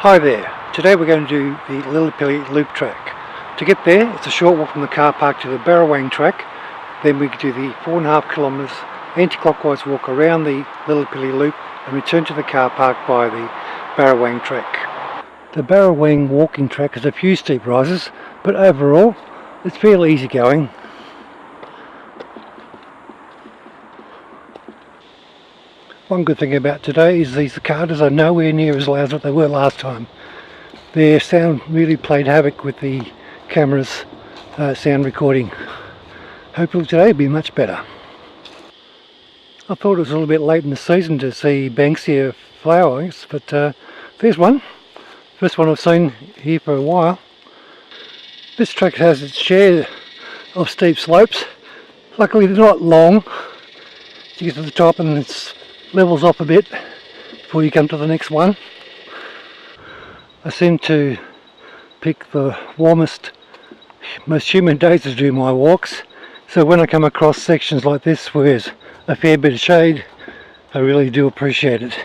Hi there, today we're going to do the Lilly Pilly Loop Track. To get there, it's a short walk from the car park to the Wyrrabalong track. Then we do the 4.5 kilometres anti-clockwise walk around the Lilly Pilly Loop and return to the car park by the Wyrrabalong track. The Wyrrabalong walking track has a few steep rises, but overall it's fairly easy going. One good thing about today is these cicadas are nowhere near as loud as what they were last time. Their sound really played havoc with the camera's sound recording. Hopefully today will be much better. I thought it was a little bit late in the season to see Banksia flowers, but there's one. First one I've seen here for a while. This track has its share of steep slopes. Luckily they're not long. You get to the top and it levels off a bit before you come to the next one. I seem to pick the warmest, most humid days to do my walks, so when I come across sections like this where there's a fair bit of shade, I really do appreciate it.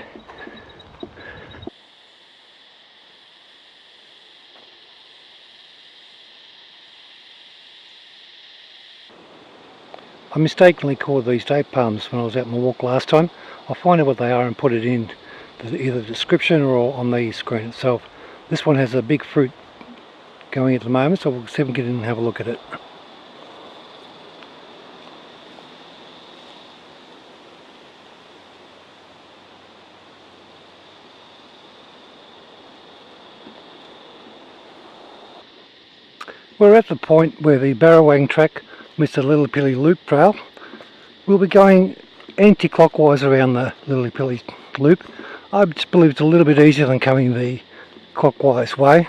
I mistakenly called these date palms when I was out on the walk last time. I'll find out what they are and put it in either the description or on the screen itself. This one has a big fruit going at the moment, so we'll see if we can get in and have a look at it. We're at the point where the Wyrrabalong track meets the Lilly Pilly Loop Trail. We'll be going anti-clockwise around the Lilly Pilly Loop. I just believe it's a little bit easier than coming the clockwise way.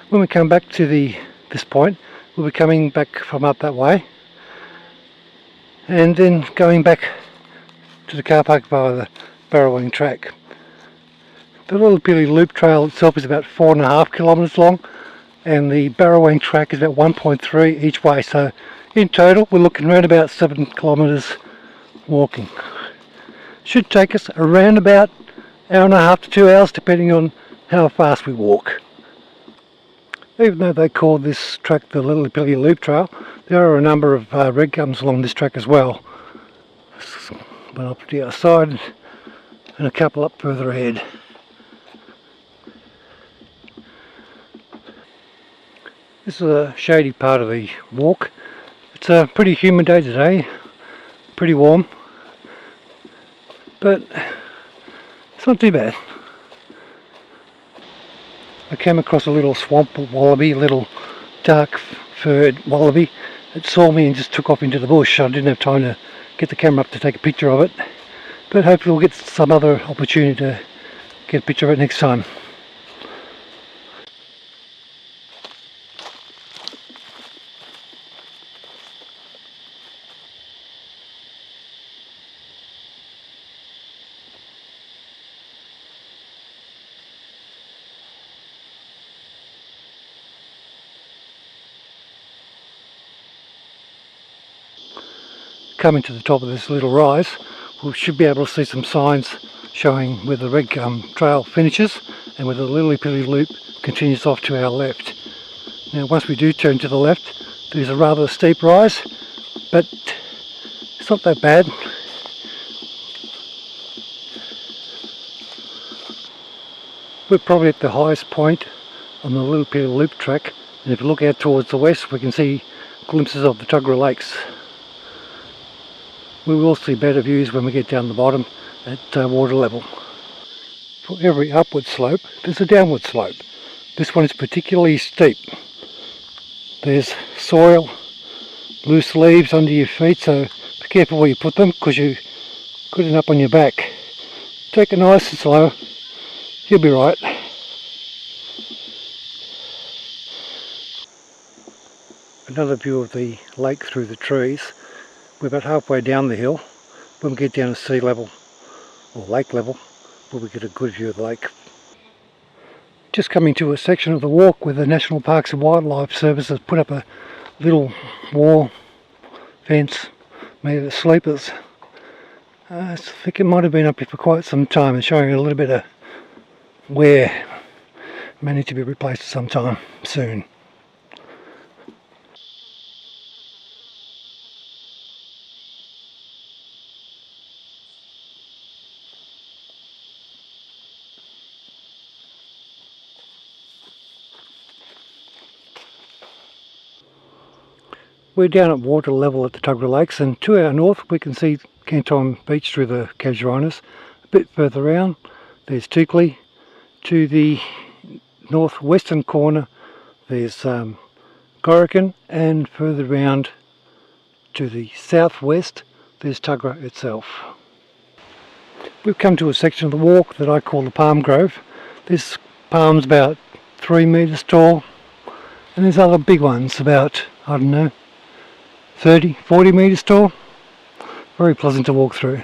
When we come back to this point, we'll be coming back from up that way and then going back to the car park via the Wyrrabalong track. The Lilly Pilly Loop Trail itself is about 4.5 kilometres long, and the Wyrrabalong track is about 1.3 each way, so in total we're looking around about 7 kilometres walking. Should take us around about an hour and a half to 2 hours depending on how fast we walk. Even though they call this track the Lilly Pilly Loop Trail, there are a number of red gums along this track as well. One up the other side and a couple up further ahead. This is a shady part of the walk. It's a pretty humid day today, pretty warm, but it's not too bad. I came across a little swamp wallaby, a little dark furred wallaby. It saw me and just took off into the bush. I didn't have time to get the camera up to take a picture of it, but hopefully we'll get some other opportunity to get a picture of it next time. Coming to the top of this little rise, we should be able to see some signs showing where the red gum trail finishes and where the Lilly Pilly Loop continues off to our left. Now once we do turn to the left, there's a rather steep rise, but it's not that bad. We're probably at the highest point on the Lilly Pilly Loop track, and if you look out towards the west we can see glimpses of the Tuggerah Lakes. We will see better views when we get down the bottom at water level. For every upward slope there's a downward slope. This one is particularly steep. There's soil, loose leaves under your feet, so be careful where you put them because you could end up on your back. Take it nice and slow, you'll be right. Another view of the lake through the trees. We're about halfway down the hill. When we get down to sea level, or lake level, we'll get a good view of the lake. Just coming to a section of the walk where the National Parks and Wildlife Service has put up a little wall fence made of sleepers. I think it might have been up here for quite some time and showing a little bit of wear may need to be replaced sometime soon. We're down at water level at the Tuggerah Lakes, and to our north we can see Canton Beach through the casuarinas. A bit further around there's Tukley. To the northwestern corner there's Gorican, and further round to the southwest there's Tuggerah itself. We've come to a section of the walk that I call the Palm Grove. This palm's about 3 metres tall, and there's other big ones about, I don't know, 30-40 metres tall. Very pleasant to walk through.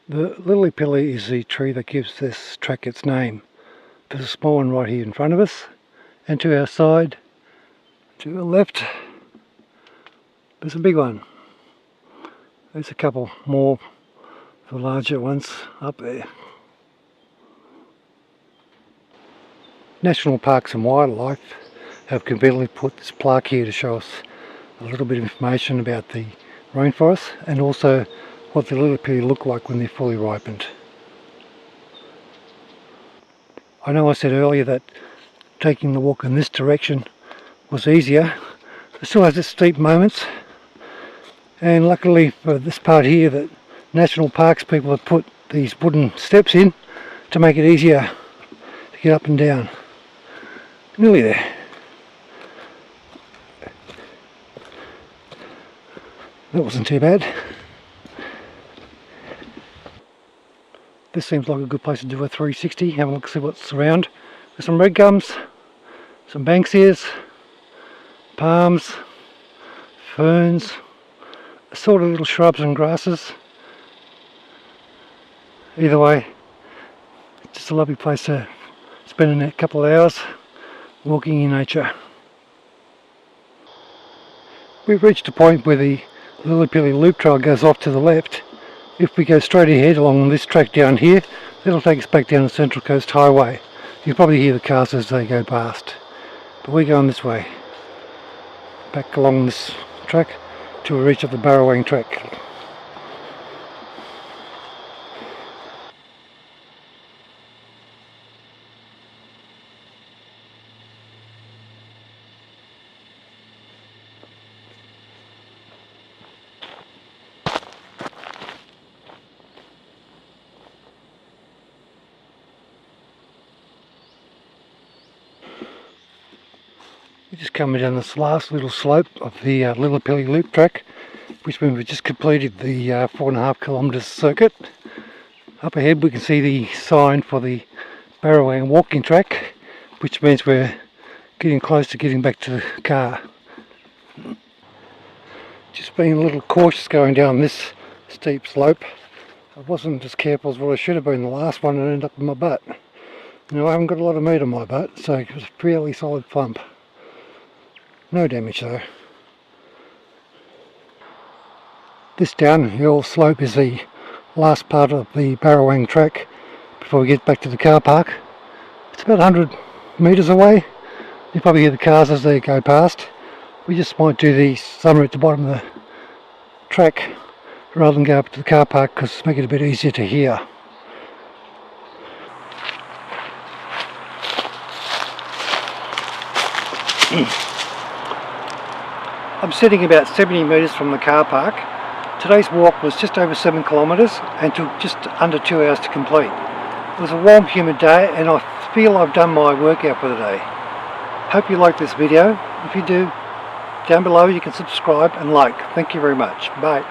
The Lilly Pilly is the tree that gives this track its name. There's a small one right here in front of us, and to our side, to the left, there's a big one. There's a couple more, the larger ones up there. National Parks and Wildlife have conveniently put this plaque here to show us a little bit of information about the rainforest, and also what the Lilly Pilly look like when they're fully ripened. I know I said earlier that taking the walk in this direction was easier. It still has its steep moments, and luckily for this part here that National Parks people have put these wooden steps in to make it easier to get up and down. Nearly there. That wasn't too bad. This seems like a good place to do a 360, have a look, see what's around. There's some red gums, some banksias, palms, ferns, assorted little shrubs and grasses. Either way, it's just a lovely place to spend a couple of hours walking in nature. We've reached a point where the Lilly Pilly Loop Trail goes off to the left. If we go straight ahead along this track down here, it'll take us back down the Central Coast Highway. You'll probably hear the cars as they go past. But we're going this way, back along this track till we reach up the Wyrrabalong track. We're just coming down this last little slope of the Lilly Pilly Loop Track, which means we've just completed the 4.5 kilometres circuit. Up ahead we can see the sign for the Wyrrabalong walking track, which means we're getting close to getting back to the car. Just being a little cautious going down this steep slope. I wasn't as careful as what I should have been the last one and ended up in my butt. Now I haven't got a lot of meat on my butt, so it was a fairly solid thump. No damage though. This downhill slope is the last part of the Wyrrabalong track before we get back to the car park. It's about 100 metres away. You probably hear the cars as they go past. We just might do the summary at the bottom of the track rather than go up to the car park, because it's make it a bit easier to hear. I'm sitting about 70 metres from the car park. Today's walk was just over 7 kilometres and took just under 2 hours to complete. It was a warm, humid day, and I feel I've done my workout for the day. Hope you liked this video. If you do, down below you can subscribe and like. Thank you very much. Bye.